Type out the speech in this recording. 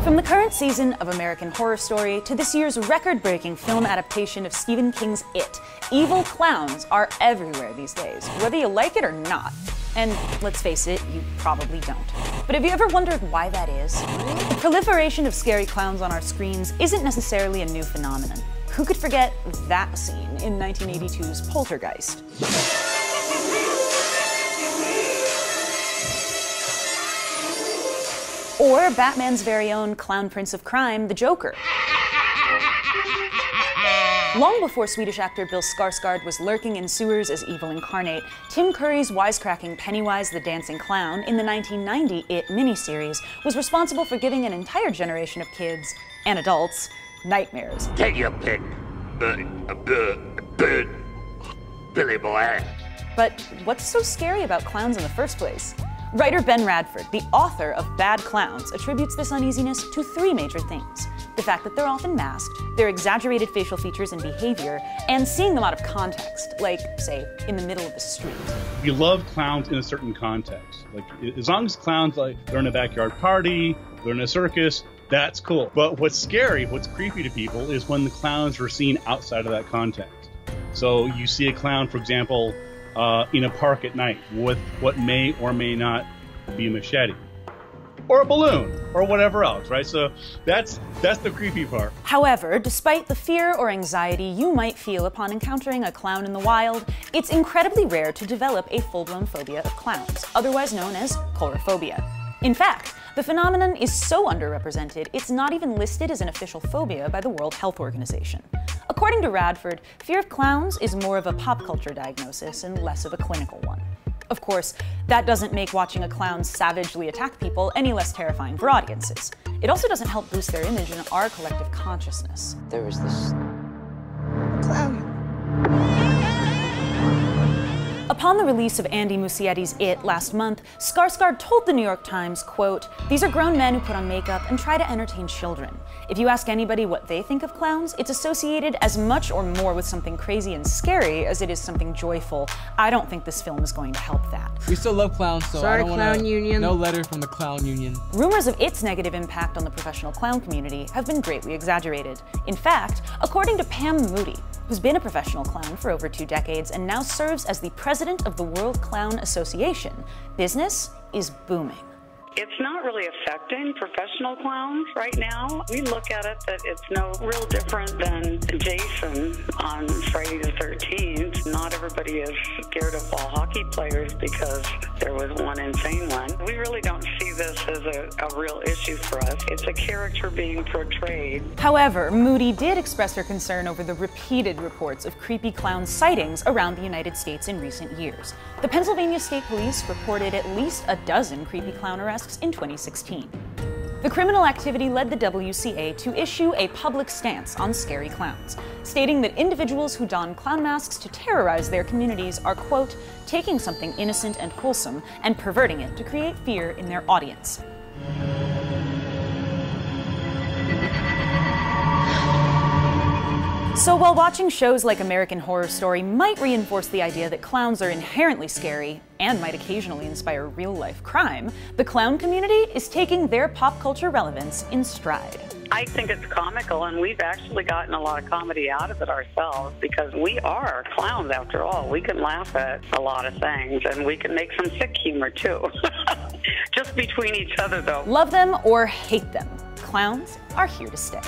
From the current season of American Horror Story to this year's record-breaking film adaptation of Stephen King's It, evil clowns are everywhere these days, whether you like it or not. And let's face it, you probably don't. But have you ever wondered why that is? The proliferation of scary clowns on our screens isn't necessarily a new phenomenon. Who could forget that scene in 1982's Poltergeist? Or Batman's very own clown prince of crime, the Joker. Long before Swedish actor Bill Skarsgård was lurking in sewers as evil incarnate, Tim Curry's wisecracking Pennywise the Dancing Clown in the 1990 It miniseries was responsible for giving an entire generation of kids, and adults, nightmares. Take your pick, Billy boy. But what's so scary about clowns in the first place? Writer Ben Radford, the author of Bad Clowns, attributes this uneasiness to three major things: the fact that they're often masked, their exaggerated facial features and behavior, and seeing them out of context, like, say, in the middle of the street. You love clowns in a certain context. Like, as long as clowns, like, they're in a backyard party, they're in a circus, that's cool. But what's scary, what's creepy to people, is when the clowns are seen outside of that context. So you see a clown, for example, in a park at night with what may or may not be a machete or a balloon or whatever else, right? So that's the creepy part. However, despite the fear or anxiety you might feel upon encountering a clown in the wild, it's incredibly rare to develop a full-blown phobia of clowns, otherwise known as coulrophobia. In fact, the phenomenon is so underrepresented, it's not even listed as an official phobia by the World Health Organization. According to Radford, fear of clowns is more of a pop culture diagnosis and less of a clinical one. Of course, that doesn't make watching a clown savagely attack people any less terrifying for audiences. It also doesn't help boost their image in our collective consciousness. There was this clown. Upon the release of Andy Muschietti's It last month, Skarsgård told the New York Times, quote, "These are grown men who put on makeup and try to entertain children. If you ask anybody what they think of clowns, it's associated as much or more with something crazy and scary as it is something joyful. I don't think this film is going to help that." We still love clowns, so Sorry, I don't Clown Union. No letter from the Clown Union. Rumors of It's negative impact on the professional clown community have been greatly exaggerated. In fact, according to Pam Moody, who's been a professional clown for over 2 decades and now serves as the president of the World Clown Association, business is booming. It's not really affecting professional clowns right now. We look at it that it's no real different than Jason on Friday the 13th. Not everybody is scared of ball hockey players because there was one insane one. We really don't see this as a real issue for us. It's a character being portrayed. However, Moody did express her concern over the repeated reports of creepy clown sightings around the United States in recent years. The Pennsylvania State Police reported at least a dozen creepy clown arrests in 2016. The criminal activity led the WCA to issue a public stance on scary clowns, stating that individuals who don clown masks to terrorize their communities are, quote, taking something innocent and wholesome and perverting it to create fear in their audience. So while watching shows like American Horror Story might reinforce the idea that clowns are inherently scary and might occasionally inspire real-life crime, the clown community is taking their pop culture relevance in stride. I think it's comical, and we've actually gotten a lot of comedy out of it ourselves because we are clowns after all. We can laugh at a lot of things, and we can make some sick humor too. Just between each other though. Love them or hate them, clowns are here to stay.